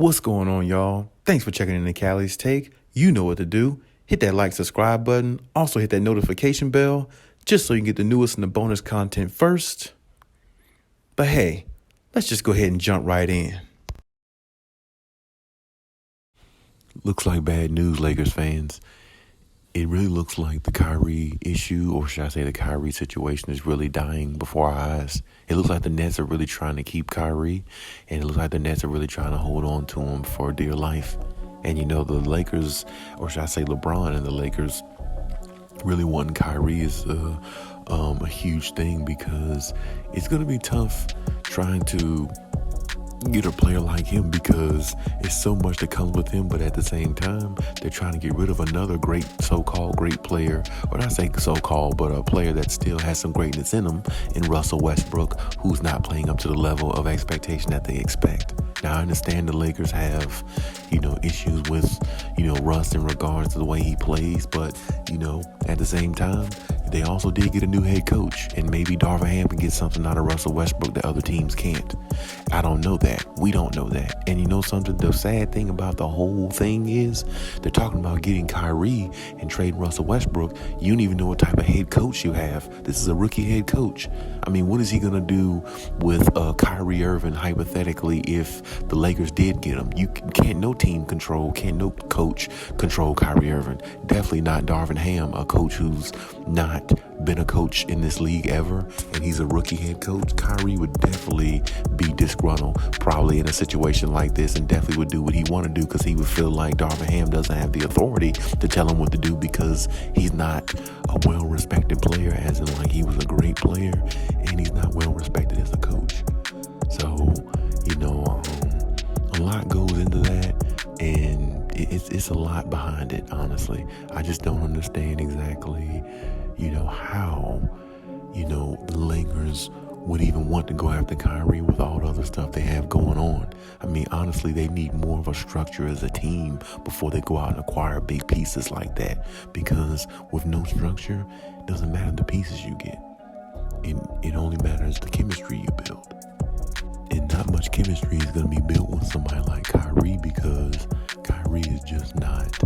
What's going on, y'all? Thanks for checking in the Khaliis Take. You know what to do. Hit that like, subscribe button. Also hit that notification bell just so you can get the newest and the bonus content first. But hey, let's just go ahead and jump right in. Looks like bad news, Lakers fans. It really looks like the Kyrie issue, or should I say the Kyrie situation, is really dying before our eyes. It looks like the Nets are really trying to keep Kyrie, and it looks like the Nets are really trying to hold on to him for dear life. And the Lakers, or should I say LeBron and the Lakers, really wanting Kyrie is a huge thing, because it's going to be tough trying to get a player like him, because it's so much that comes with him. But at the same time, they're trying to get rid of another great, so-called great player, or not say so-called, but a player that still has some greatness in him, in Russell Westbrook, who's not playing up to the level of expectation that they expect. Now, I understand the Lakers have, issues with, Russ in regards to the way he plays, but, at the same time, they also did get a new head coach, and maybe Darvin Ham can get something out of Russell Westbrook that other teams can't. I don't know that. We don't know that. And you know something? The sad thing about the whole thing is they're talking about getting Kyrie and trading Russell Westbrook. You don't even know what type of head coach you have. This is a rookie head coach. I mean, what is he going to do with Kyrie Irving, hypothetically, if the Lakers did get him? No coach control Kyrie Irving. Definitely not Darvin Ham, a coach who's not been a coach in this league ever, and he's a rookie head coach. Kyrie would definitely be disgruntled, probably in a situation like this, and definitely would do what he want to do, because he would feel like Darvin Ham doesn't have the authority to tell him what to do, because he's not a well-respected player, as in like he was a great player, and he's not well-respected as a coach. So, a lot goes into that, and it's a lot behind it, honestly. I just don't understand exactly, how, the Lakers would even want to go after Kyrie with all the other stuff they have going on. I mean, honestly, they need more of a structure as a team before they go out and acquire big pieces like that, because with no structure, it doesn't matter the pieces you get. It only matters the chemistry you build. And not much chemistry is going to be built with somebody like Kyrie, because Kyrie is just not,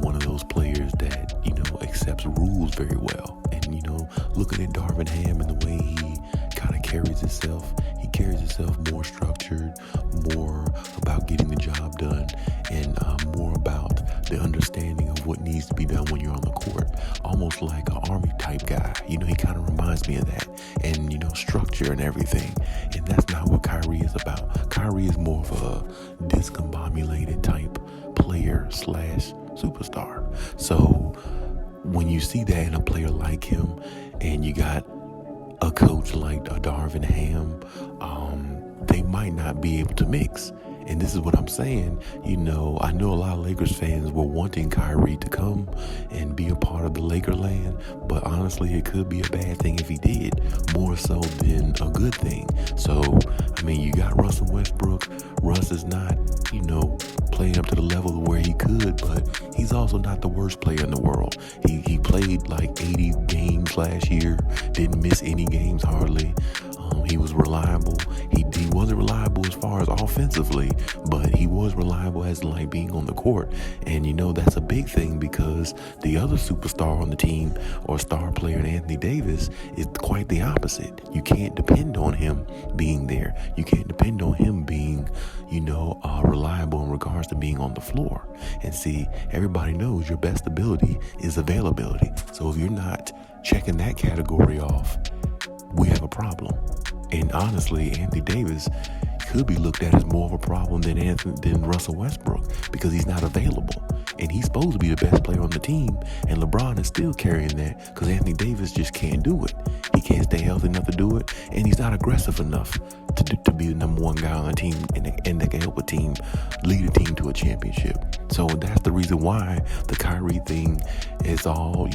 one of those players that, accepts rules very well. And, looking at Darvin Ham and the way he kind of carries himself, he carries himself more structured, more about getting the job done, and more about the understanding of what needs to be done when you're on the court. Almost like an army type guy. He kind of reminds me of that. And, structure and everything. And that's not what Kyrie is about. Kyrie is more of a discombobulated type player / superstar. So when you see that in a player like him, and you got a coach like Darvin Ham, they might not be able to mix. And this is what I'm saying. I know a lot of Lakers fans were wanting Kyrie to come and be a part of the Lakerland, but honestly, it could be a bad thing if he did, more so than a good thing. So, you got Russell Westbrook. Russ is not, playing up to the level of where he could, but he's also not the worst player in the world. He played like 80 games last year, didn't miss any games hardly. He was reliable. He wasn't reliable as far as offensively, but he was reliable as like being on the court. And that's a big thing, because the other superstar on the team, or star player, Anthony Davis, is quite the opposite. You can't depend on him being there. You can't depend on him being, reliable in regards to being on the floor. And see, everybody knows your best ability is availability. So if you're not checking that category off, we have a problem. And honestly, Anthony Davis could be looked at as more of a problem than Russell Westbrook, because he's not available. And he's supposed to be the best player on the team, and LeBron is still carrying that, because Anthony Davis just can't do it. He can't stay healthy enough to do it, and he's not aggressive enough to be the number one guy on the team, and that can help a team, lead a team to a championship. So that's the reason why the Kyrie thing is all,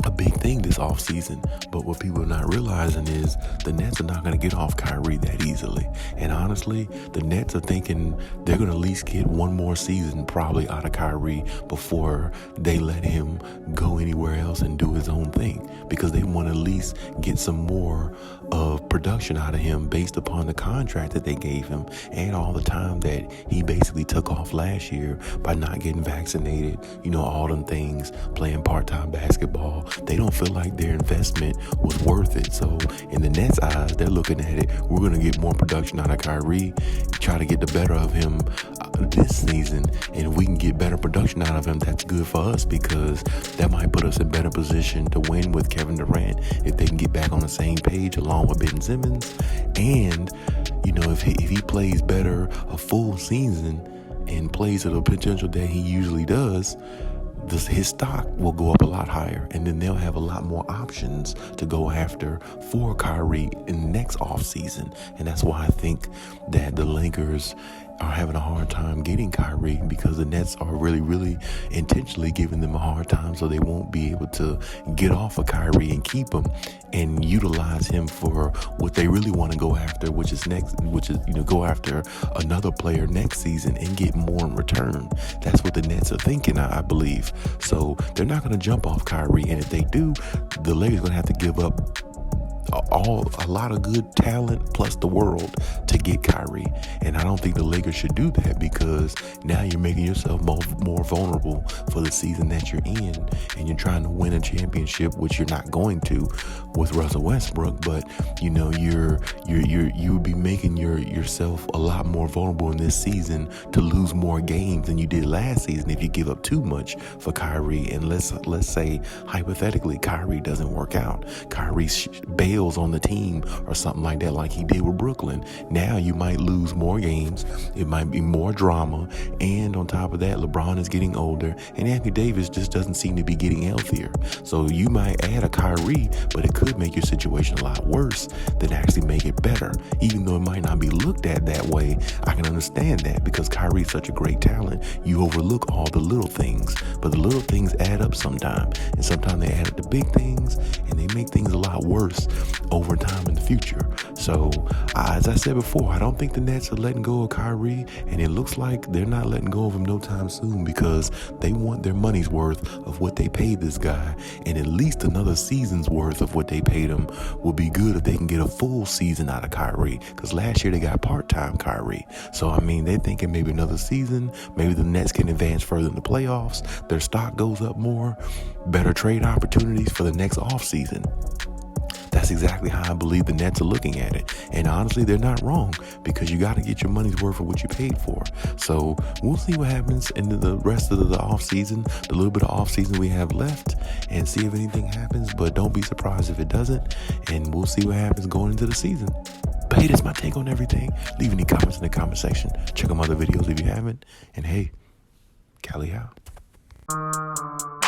a big thing this offseason. But what people are not realizing is the Nets are not going to get off Kyrie that easily. And honestly, the Nets are thinking they're going to at least get one more season probably out of Kyrie before they let him go anywhere else and do his own thing, because they want to at least get some more of production out of him based upon the contract that they gave him and all the time that he basically took off last year by not getting vaccinated, all them things, playing part-time basketball. They don't feel like their investment was worth it. So in the Nets' eyes, they're looking at it, we're going to get more production out of Kyrie, try to get the better of him this season, and if we can get better production out of him, that's good for us, because that might put us in better position to win with Kevin Durant if they can get back on the same page along with Ben Simmons. And if he plays better a full season and plays at the potential that he usually does, his stock will go up a lot higher, and then they'll have a lot more options to go after for Kyrie in the next offseason. And that's why I think that the Lakers are having a hard time getting Kyrie, because the Nets are really, really intentionally giving them a hard time, so they won't be able to get off of Kyrie and keep him and utilize him for what they really want to go after, which is go after another player next season and get more in return. That's what the Nets are thinking, I believe. So they're not going to jump off Kyrie, and if they do, the Lakers are going to have to give up a lot of good talent plus the world to get Kyrie. And I don't think the Lakers should do that, because now you're making yourself more vulnerable for the season that you're in, and you're trying to win a championship, which you're not going to with Russell Westbrook. But you would be making yourself a lot more vulnerable in this season to lose more games than you did last season if you give up too much for Kyrie. And let's say hypothetically Kyrie doesn't work out, Kyrie bails on the team or something like that, like he did with Brooklyn. Now you might lose more games, it might be more drama, and on top of that, LeBron is getting older, and Anthony Davis just doesn't seem to be getting healthier. So you might add a Kyrie, but it could make your situation a lot worse than actually make it better. Even though it might not be looked at that way, I can understand that, because Kyrie is such a great talent. You overlook all the little things, but the little things add up sometimes, and sometimes they add up to big things, and they make things a lot worse over time in the future. So as I said before, I don't think the Nets are letting go of Kyrie, and it looks like they're not letting go of him no time soon, because they want their money's worth of what they paid this guy, and at least another season's worth of what they paid him would be good if they can get a full season out of Kyrie, because last year they got part-time Kyrie. So they're thinking maybe another season, maybe the Nets can advance further in the playoffs, their stock goes up more, better trade opportunities for the next offseason. That's exactly how I believe the Nets are looking at it. And honestly, they're not wrong, because you got to get your money's worth for what you paid for. So we'll see what happens in the rest of the offseason, the little bit of offseason we have left, and see if anything happens. But don't be surprised if it doesn't. And we'll see what happens going into the season. But hey, that's my take on everything. Leave any comments in the comment section. Check out my other videos if you haven't. And hey, Khaliis out.